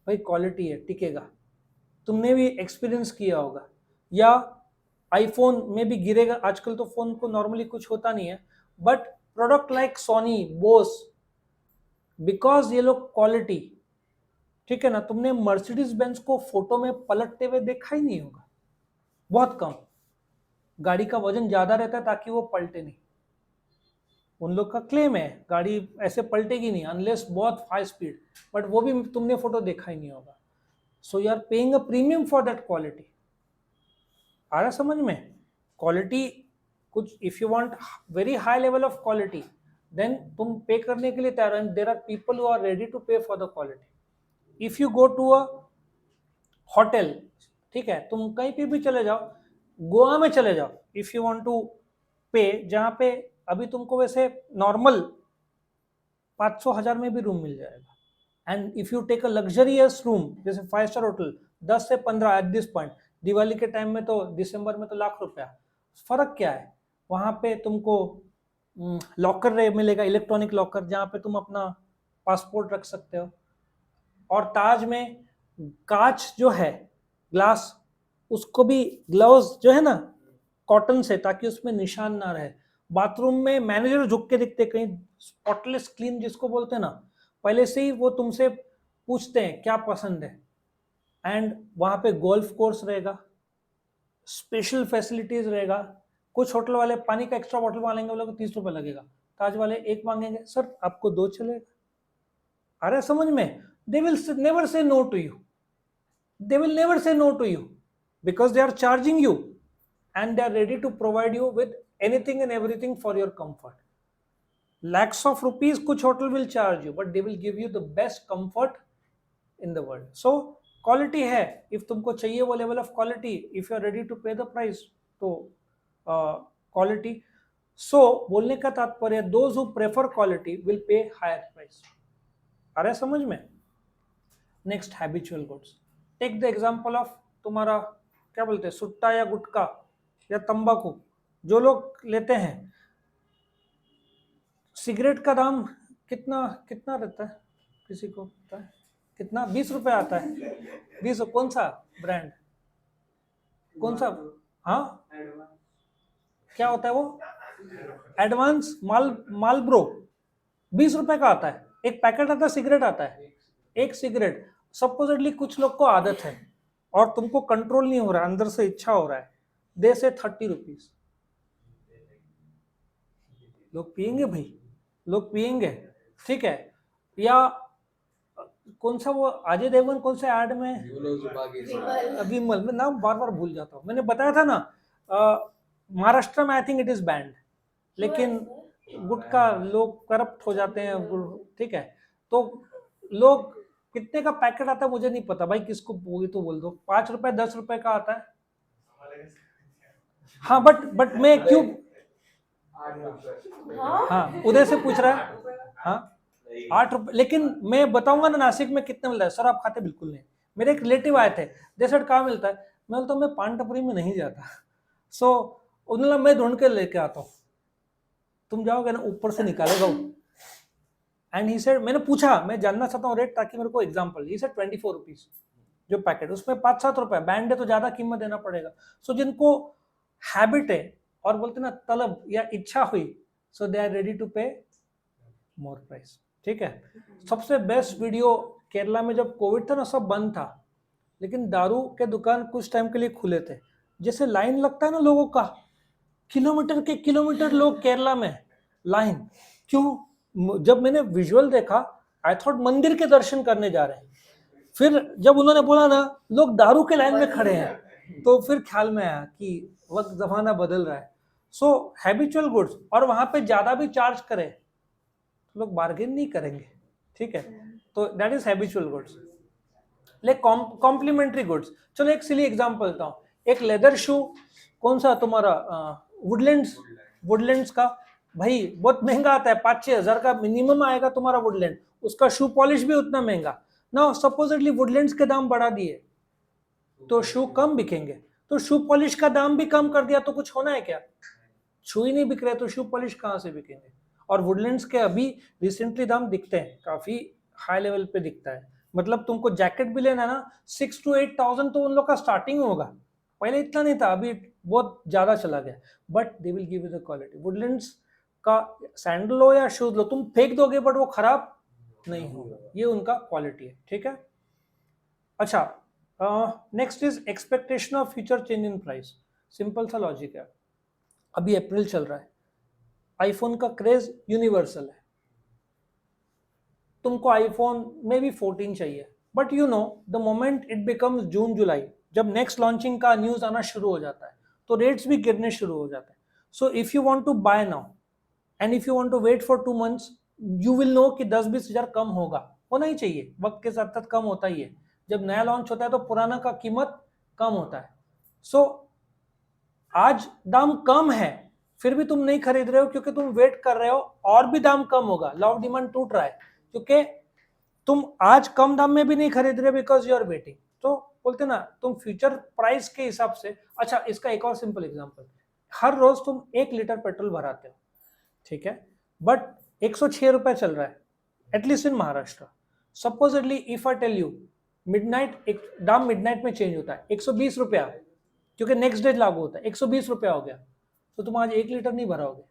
भाई क्वालिटी है, टिकेगा. तुमने भी एक्सपीरियंस किया होगा. या आईफोन में भी गिरेगा, आजकल तो फोन को नॉर्मली कुछ होता नहीं है, but product like Sony, Bose, because ये लोग क्वालिटी, ठीक है ना. तुमने मर्सिडीज बेंज को फोटो में पलटते हुए देखा ही नहीं होगा, बहुत कम. गाड़ी का वजन ज्यादा रहता है ताकि वो पलटे नहीं. उन लोग का क्लेम है गाड़ी ऐसे पलटेगी नहीं अनलेस बहुत हाई स्पीड, बट वो भी तुमने फोटो देखा ही नहीं होगा. So you are paying a premium for that quality. आ रहा समझ में. क्वालिटी कुछ, if you want very high level of quality, then तुम पे करने के लिए तैयार. And there are people who are ready to pay for the quality. If you go to a hotel, ठीक है, तुम कहीं पे भी चले जाओ, गोवा में चले जाओ, इफ यू वांट टू पे, जहाँ पे अभी तुमको वैसे नॉर्मल 500,000 में भी रूम मिल जाएगा. And if you take a luxurious room जैसे 5 स्टार होटल, 10 से 15 एट दिस पॉइंट, दिवाली के टाइम में तो, दिसंबर में तो लाख रुपया. फर्क क्या है, वहां पे तुमको लॉकर मिलेगा, इलेक्ट्रॉनिक लॉकर, जहाँ पे तुम अपना पासपोर्ट रख सकते हो. और ताज में कांच जो है, ग्लास, उसको भी ग्लव्स जो है ना कॉटन से, ताकि उसमें निशान ना रहे. बाथरूम में मैनेजर झुक के दिखते कहीं, स्पॉटलेस क्लीन जिसको बोलते हैं ना, पहले से ही वो तुमसे पूछते हैं क्या पसंद है. एंड वहां पे गोल्फ कोर्स रहेगा, स्पेशल फैसिलिटीज रहेगा. कुछ होटल वाले पानी का एक्स्ट्रा बॉटल मांगेंगे, वो लोग 30 रुपए लगेगा. ताज वाले एक मांगेंगे, सर आपको 2 चलेगा. आ रहा है समझ में. They will never say no to you, they will never say no to you because they are charging you and they are ready to provide you with anything and everything for your comfort. Lakhs of rupees kuch hotel will charge you, but they will give you the best comfort in the world. So quality hai, if tumko chahiye wo level of quality, if you are ready to pay the price, to quality. So bolne ka तात्पर्य, those who prefer quality will pay higher price. आ रहा है समझ में. Next, habitual goods. Take the example of तुम्हारा क्या बोलते हैं, सुट्टा या गुटखा या तंबाकू जो लोग लेते हैं. सिगरेट का दाम कितना कितना रहता है, किसी को पता है कितना? 20 रुपए आता है. 20. कौन सा ब्रांड, कौन सा? हाँ, क्या होता है वो? Advance Marlboro. 20 रुपए का आता है, एक पैकेट आता है, सिगरेट आता है, एक सिगरेट. सपोजिटली कुछ लोग को आदत है और तुमको कंट्रोल नहीं हो रहा है, अंदर से इच्छा हो रहा है, दे से 30 रुपीज. लोग पियेंगे भाई, लोग पियेंगे, ठीक है. या कौन सा वो अजय देवगन कौन सा ऐड में, विमल, मैं नाम बार बार भूल जाता हूँ. मैंने बताया था ना, महाराष्ट्र में I think it is band, लेकिन गुटखा लोग करप्ट हो जाते हैं, ठीक है. तो लोग, कितने का पैकेट आता है मुझे नहीं पता भाई, किसको बोली तो बोल दो. 5 रुपए 10 रुपए का आता है. हाँ, बट मैं क्यों, हाँ उदय से पूछ रहा है. हाँ 8 रुपए, लेकिन मैं बताऊंगा ना नासिक में कितने मिलता है. सर आप खाते बिल्कुल नहीं. मेरे एक रिलेटिव आए थे, दे सेड कहाँ मिलता है. मैं बोलता मैं पान टपरी में नहीं जाता. सो उन्होंने, मैं ढूंढ के लेके आता हूँ. तुम जाओगे ना, ऊपर से निकालेगा वो. एंड ही सेड, मैंने पूछा, मैं जानना चाहता हूँ रेट ताकि मेरे को एग्जांपल. ही सेड 24 रुपीज जो पैकेट, उसमें 5-7 रुपए बैंड है तो ज्यादा कीमत देना पड़ेगा. सो जिनको हैबिट है और बोलते ना तलब या इच्छा हुई, सो दे आर रेडी टू पे मोर प्राइस. ठीक है. सबसे बेस्ट वीडियो केरला में जब कोविड था ना, सब बंद था, लेकिन दारू के दुकान कुछ टाइम के लिए खुले थे। जैसे लाइन लगता है ना लोगों का, किलोमीटर के किलोमीटर लोग केरला में लाइन। क्यों? जब मैंने विजुअल देखा, आई थॉट मंदिर के दर्शन करने जा रहे हैं। फिर जब उन्होंने बोला ना लोग दारू के लाइन में खड़े हैं, तो फिर ख्याल में आया कि वक्त जमाना बदल रहा है। सो हैबिचुअल गुड्स, और वहां पे ज्यादा भी चार्ज करे तो लोग बार्गेन नहीं करेंगे, ठीक है? तो that is habitual goods. Like complementary goods, चलो एक सिली एग्जांपल देता हूँ। एक लेदर शू, कौन सा तुम्हारा, वुडलैंड्स, वुडलैंड्स का भाई बहुत महंगा आता है, 5-6 हजार का मिनिमम आएगा तुम्हारा वुडलैंड, उसका शू पॉलिश भी उतना महंगा ना। सपोजिटली वुडलैंड्स के दाम बढ़ा दिए तो शू कम बिकेंगे, तो शू पॉलिश का दाम भी कम कर दिया तो कुछ होना है क्या? शू ही नहीं बिक रहे तो शू पॉलिश कहाँ से बिकेंगे? और वुडलैंड्स के अभी रिसेंटली दाम दिखते हैं, काफी हाई लेवल पे दिखता है। मतलब तुमको जैकेट भी लेना है ना, 6 to 8 thousand तो उन लोग का स्टार्टिंग होगा। पहले इतना नहीं था, अभी बहुत ज्यादा चला गया। But they will give you the quality. Woodlands का सैंडल लो या शूज लो, तुम फेंक दोगे बट वो खराब नहीं होगा, ये उनका क्वालिटी है, ठीक है? अच्छा, next is expectation of future change in price. Simple सा लॉजिक है, अभी अप्रैल चल रहा है, आईफोन का क्रेज यूनिवर्सल है। तुमको आईफोन में भी 14 चाहिए, but you know the moment it becomes June July, जब नेक्स्ट लॉन्चिंग का न्यूज आना शुरू हो जाता है तो रेट्स भी गिरने शुरू हो जाते हैं। So if you want to buy now and if you want to wait for 2 months, you will know कि 10-20 हजार कम होगा, होना ही चाहिए, वक्त के साथ साथ कम होता ही है। जब नया लॉन्च होता है तो पुराना का कीमत कम होता है। सो आज दाम कम है, फिर भी तुम नहीं खरीद रहे हो क्योंकि तुम वेट कर रहे हो और भी दाम कम होगा, लॉ ऑफ डिमांड टूट रहा है, क्योंकि तुम आज कम दाम में भी नहीं खरीद रहे बिकॉज यू आर वेटिंग। तो बोलते ना तुम फ्यूचर प्राइस के हिसाब से। अच्छा, इसका एक और सिंपल एग्जांपल, हर रोज तुम 1 लीटर पेट्रोल भराते हो, ठीक है, बट 106 रुपए चल रहा है, at least in Maharashtra. Supposedly if I tell you midnight, एक दाम मिडनाइट में चेंज होता है, 120 रुपया, क्योंकि नेक्स्ट डे लागू होता है, 120 रुपया हो गया, तो तुम आज 1 लीटर नहीं भराओगे,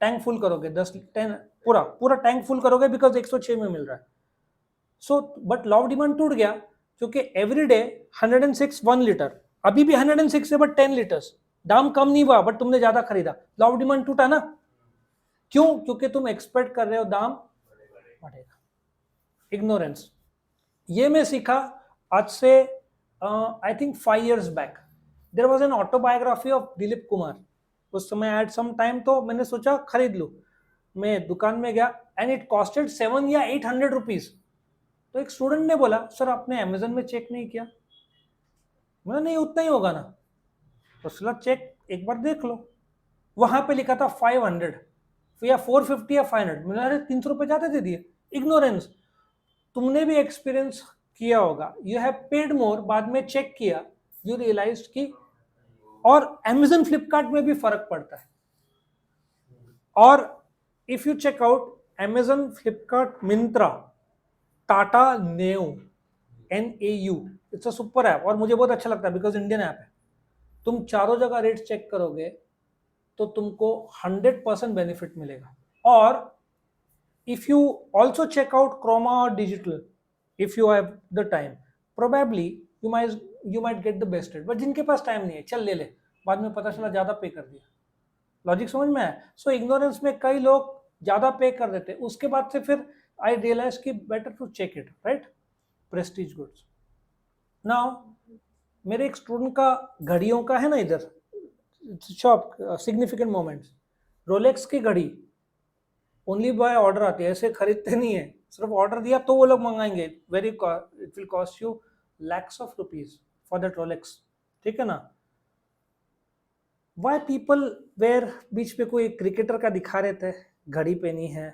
टैंक फुल करोगे, 10-10 पूरा पूरा टैंक फुल करोगे बिकॉज 106 में मिल रहा है। So but law of demand टूट गया, क्योंकि एवरी डे 106 1 लीटर, अभी भी 106 है बट 10 लीटर्स, दाम कम नहीं हुआ बट तुमने ज्यादा खरीदा, लॉ ऑफ डिमांड टूटा ना। क्यों? क्योंकि तुम एक्सपेक्ट कर रहे हो दाम बढ़ेगा। इग्नोरेंस, ये मैं सीखा आज से I think 5 years back. There was an autobiography of Dilip Kumar, उस समय एट सम टाइम तो मैंने सोचा खरीद लूं। मैं दुकान में गया एंड इट कॉस्टेड 7 या 800 रुपीज। तो एक स्टूडेंट ने बोला, सर आपने अमेजन में चेक नहीं किया? मैंने, नहीं उतना ही होगा ना। तो चला चेक एक बार देख लो, वहां पे लिखा था 500 या 450 या 500। मैंने, अरे 300 रुपये ज्यादा दे दिए। इग्नोरेंस। तुमने भी एक्सपीरियंस किया होगा, यू हैव पेड मोर, बाद में चेक किया, यू रियलाइज कि, और अमेजन फ्लिपकार्ट में भी फर्क पड़ता है। और if you check out Amazon, Flipkart, Myntra, Tata Neu, NAU, it's a super app और मुझे बहुत अच्छा लगता है बिकॉज इंडियन ऐप है। तुम चारों जगह रेट चेक करोगे तो तुमको 100% बेनिफिट मिलेगा। और if you also check out Chroma or Digital, if you have the time, probably you might get the best rate। But जिनके पास टाइम नहीं है, चल ले ले, बाद में पता चला ज्यादा पे कर दिया। लॉजिक समझ में आया? सो इग्नोरेंस में कई लोग ज्यादा पे कर देते, उसके बाद से फिर आई रियलाइज कि better to check it, right? Prestige goods. Now मेरे एक स्टूडेंट का घड़ियों का है ना इधर शॉप, सिग्निफिकेंट मोमेंट्स, रोलेक्स की घड़ी ओनली बाय ऑर्डर आती है, ऐसे खरीदते नहीं है, सिर्फ ऑर्डर दिया तो वो लोग मंगाएंगे। Very, it will cost you lakhs of rupees for that Rolex, ठीक है ना? वाई पीपल वेयर, बीच पे कोई क्रिकेटर का दिखा रहे थे घड़ी पहनी है,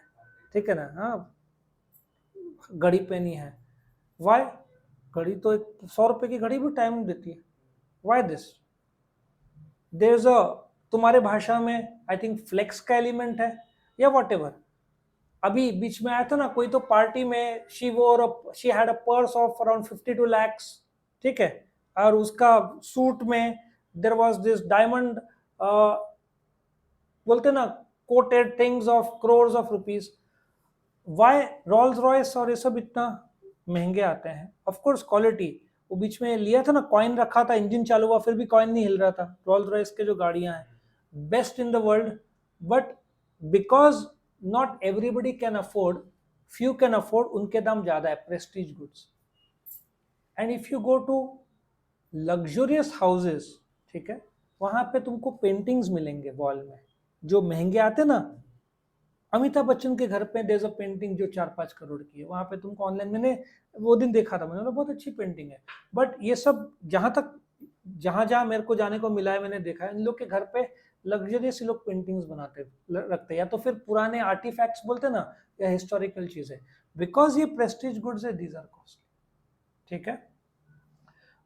ठीक है ना, हाँ घड़ी पहनी है, वाई? घड़ी तो 100 रुपए की घड़ी भी टाइम देती है, why this? There is a, तुम्हारे भाषा में आई थिंक फ्लेक्स का एलिमेंट है या वॉट एवर। अभी बीच में आया था ना कोई तो पार्टी में, she had a purse of around 52 lakhs, ठीक है, और उसका सूट में देयर वाज दिस डायमंड, बोलते ना coated things of crores of rupees। Why Rolls Royce और ये सब इतना महंगे आते हैं, ऑफ कोर्स क्वालिटी। वो बीच में लिया था ना, कॉइन रखा था, इंजन चालू हुआ फिर भी कॉइन नहीं हिल रहा था, रोल्स रॉयस के जो गाड़ियां हैं best in the world, but because not everybody can afford, few can afford, उनके दाम ज्यादा है, prestige goods. And if you go to luxurious houses, ठीक है, वहां पे तुमको पेंटिंग्स मिलेंगे वॉल में जो महंगे आते ना। अमिताभ बच्चन के घर पे देयर अ पेंटिंग जो 4-5 करोड़ की है, वहां पे तुमको ऑनलाइन, मैंने वो दिन देखा था, मैंने बोला बहुत अच्छी पेंटिंग है। बट ये सब जहां तक, जहां जहां मेरे को जाने को मिला है, मैंने देखा है इन लोग के घर पे लग्जरियस लोग पेंटिंग्स बनाते रखते, या तो फिर पुराने आर्टिफैक्ट्स बोलते ना, या हिस्टोरिकल चीजें, बिकॉज ये प्रेस्टीज गुड्स है, दीज आर कॉस्टली, ठीक है।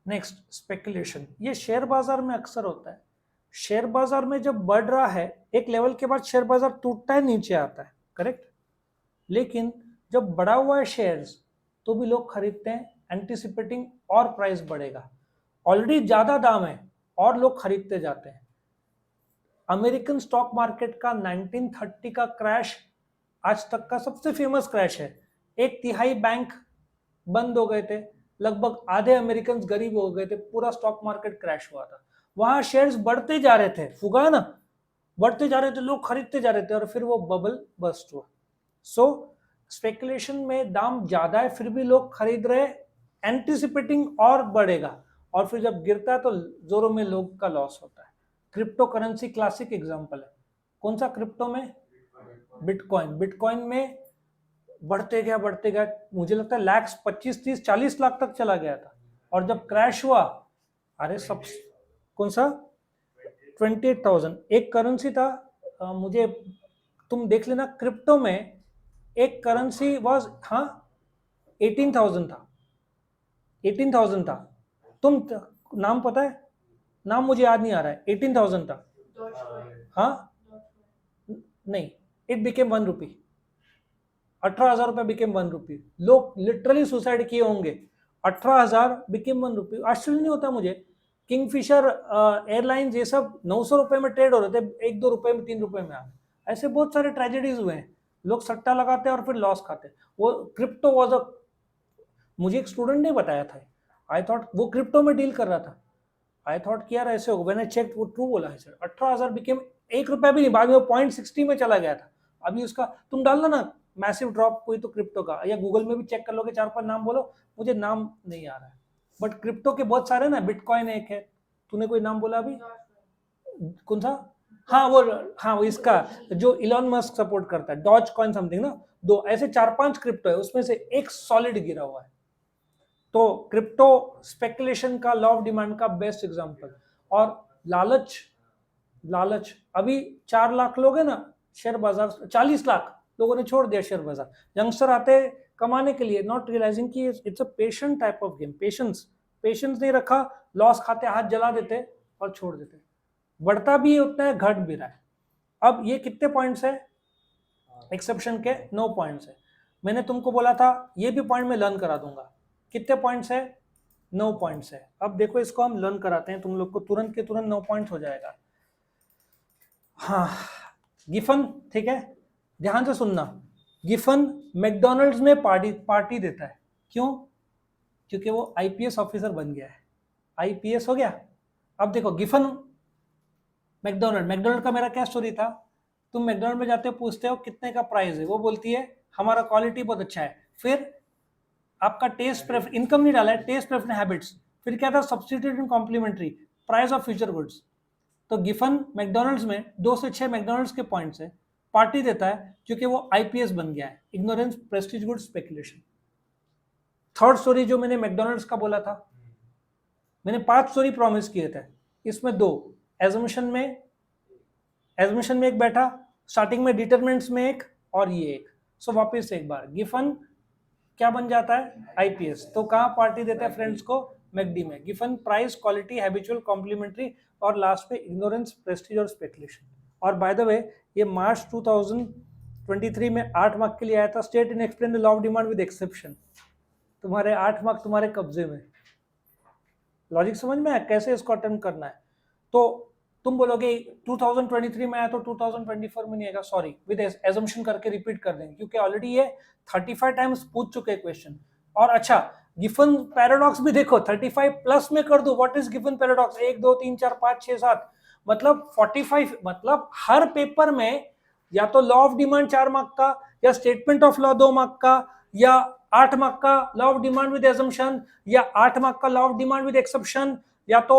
नेक्स्ट, स्पेकुलेशन, ये शेयर बाजार में अक्सर होता है। शेयर बाजार में जब बढ़ रहा है एक लेवल के बाद शेयर बाजार टूटता है, नीचे आता है, करेक्ट, लेकिन जब बढ़ा हुआ है शेयर्स तो भी लोग खरीदते हैं, एंटिसिपेटिंग और प्राइस बढ़ेगा, ऑलरेडी ज्यादा दाम है और लोग खरीदते जाते हैं। अमेरिकन स्टॉक मार्केट का 1930 का क्रैश आज तक का सबसे फेमस क्रैश है। 1/3 बैंक बंद हो गए थे, लगभग आधे अमेरिकन गरीब हो गए थे, पूरा स्टॉक मार्केट क्रैश हुआ था। वहां शेयर्स बढ़ते जा रहे थे, फुगा ना, बढ़ते जा रहे थे, लोग खरीदते जा रहे थे, और फिर वो बबल बस्ट हुआ। सो स्पेकुलेशन में दाम ज्यादा है फिर भी लोग खरीद रहे, एंटिसिपेटिंग और बढ़ेगा, और फिर जब गिरता है तो जोरों में लोग का लॉस होता है। क्रिप्टो करेंसी क्लासिक एग्जांपल है। कौन सा क्रिप्टो में? बिटकॉइन। बिटकॉइन में बढ़ते गया, मुझे लगता है लैक्स, 25-30-40 लाख तक चला गया था, और जब क्रैश हुआ, अरे सब, कौन सा? 28,000 एक करेंसी था। मुझे, तुम देख लेना क्रिप्टो में, एक करेंसी वाज, हाँ, 18,000 था, 18,000 था। तुम नाम पता है? नाम मुझे याद नहीं आ रहा है, 18,000 था। हाँ, नहीं, इट बिकेम 1 रुपी, 18,000 रुपए बिकेम 1 रुपी। लोग लिटरली सुसाइड किए होंगे, 18,000 बिकेम 1 रुपी। आश्चर्य नहीं होता मुझे, किंगफिशर एयरलाइंस ये सब 900 रुपए में ट्रेड हो रहे थे, 1-2 रुपए में, 3 रुपए में आ गए। ऐसे बहुत सारे ट्रेजेडीज हुए हैं, लोग सट्टा लगाते हैं और फिर लॉस खाते हैं। वो क्रिप्टो वॉज अ, मुझे एक स्टूडेंट ने बताया था, आई थॉट वो क्रिप्टो में डील कर रहा था, आई थॉट कि यार ऐसे होगा, मैंने चेक, वो ट्रू बोला है सर। 18,000 बिकेम 1 रुपया भी नहीं, बाद में वो 0.60 में चला गया था। अभी उसका तुम डालना ना मैसिव ड्रॉप कोई तो क्रिप्टो का, या गूगल में भी चेक कर लोगे, 4-5 नाम बोलो, मुझे नाम नहीं आ रहा है, बट क्रिप्टो के बहुत सारे ना, बिटकॉइन एक है, तूने कोई नाम बोला अभी, कौन सा? हाँ वो, हाँ वो इसका जो इलॉन मस्क सपोर्ट करता है, डॉज कॉइन समथिंग ना, दो ऐसे 4-5 क्रिप्टो है, उसमें से एक सॉलिड गिरा हुआ है। तो क्रिप्टो स्पेकुलेशन का, लॉ ऑफ डिमांड का बेस्ट एग्जांपल। और लालच, लालच, अभी 4 लाख लोग है ना शेयर बाजार, 40 लाख लोगों ने छोड़ दिया शेयर बाजार। यंगस्टर आते हैं कमाने के लिए, नॉट रियलाइजिंग कि it's a patient type of game. Patience नहीं रखा, लॉस खाते, हाथ जला देते और छोड़ देते। बढ़ता भी उतना है, घट भी रहा है। अब ये कितने पॉइंट्स है एक्सेप्शन के? 9 पॉइंट्स है। मैंने तुमको बोला था ये भी पॉइंट में लर्न करा दूंगा। कितने पॉइंट्स है? 9 पॉइंट्स है। अब देखो इसको हम लर्न कराते हैं, तुम लोग को तुरंत के तुरंत 9 पॉइंट्स हो जाएगा। हाँ, गिफन, ठीक है, ध्यान से सुनना। गिफन मैकडोनल्ड्स में पार्टी देता है, क्यों? क्योंकि वो आईपीएस ऑफिसर बन गया है, आईपीएस हो गया। अब देखो गिफन, मैकडोनल्ड का मेरा क्या स्टोरी था, तुम मैकडोनल्ड में जाते हो, पूछते हो कितने का प्राइस है, वो बोलती है हमारा क्वालिटी बहुत अच्छा है, फिर आपका टेस्ट प्रेफर, इनकम नहीं डाला है, टेस्ट प्रेफर हैबिट्स, फिर क्या था, substitute in complementary, price of future goods. तो गिफन मैकडोनल्ड्स में 2 से 6 मैकडोनल्ड्स के पॉइंट्स है, पार्टी देता है क्योंकि वो आईपीएस बन गया है, ignorance, Prestige goods, speculation. Third story जो मैंने मैकडोनल्ड्स का बोला था, मैंने 5 स्टोरी प्रॉमिस किए थे, इसमें 2 एजम्पशन में एक बैठा, स्टार्टिंग में डिटरमिनेंट्स में एक, और ये एक। सो वापस से एक बार, गिफन क्या बन जाता है? आईपीएस। तो कहाँ पार्टी देता है फ्रेंड्स को? मैकडी में। Giffen price, quality, habitual, complementary, और लास्ट में इग्नोरेंस, प्रेस्टीज और स्पेकुलेशन। और बाय द वे ये मार्च 2023 में 8 मार्क के लिए आया था, state in explain the law of demand with exception. तुम्हारे 8 मार्क तुम्हारे कब्जे में। लॉजिक समझ में आया कैसे इसको अटेम्प्ट करना है? तो तुम बोलोगे 2023 में आया तो 2024 में नहीं आएगा, सॉरी, विद एजम्पशन करके रिपीट कर देंगे, क्योंकि ऑलरेडी ये 35 टाइम्स पूछ चुके क्वेश्चन। और अच्छा गिफन पैराडॉक्स भी देखो 35 प्लस में कर दो, व्हाट इज गिफन पैराडॉक्स, 1 2 3 4 5 6 7 मतलब 45, मतलब हर पेपर में या तो लॉ ऑफ डिमांड 4 मार्क का, या स्टेटमेंट ऑफ लॉ 2 मार्क का, या 8 मार्क का law of demand with assumption, या 8 मार्क का law of demand with exception, या तो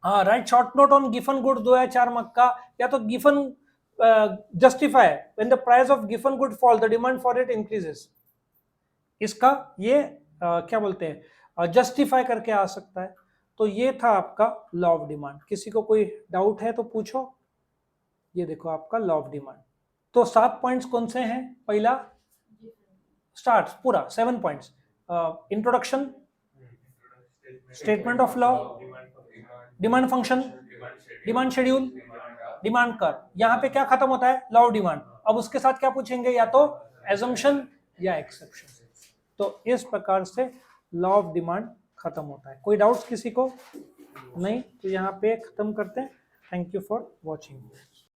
right short note on Giffen good 2 या 4 मार्क का, या तो Giffen justify when the price of Giffen good fall the demand for it increases, इसका ये क्या बोलते हैं जस्टिफाई करके आ सकता है। तो ये था आपका लॉ ऑफ डिमांड। किसी को कोई डाउट है तो पूछो। ये देखो आपका लॉ ऑफ डिमांड। तो 7 पॉइंट्स कौन से हैं? पहला स्टार्ट पूरा 7 points, introduction, statement of law, demand function, demand schedule, demand कर, यहाँ पे क्या खत्म होता है? Law of demand. अब उसके साथ क्या पूछेंगे? या तो एजम्पशन या एक्सेप्शन। तो इस प्रकार से लॉ ऑफ डिमांड खत्म होता है। कोई डाउट्स किसी को? नहीं? तो यहाँ पे खत्म करते हैं। Thank you for watching.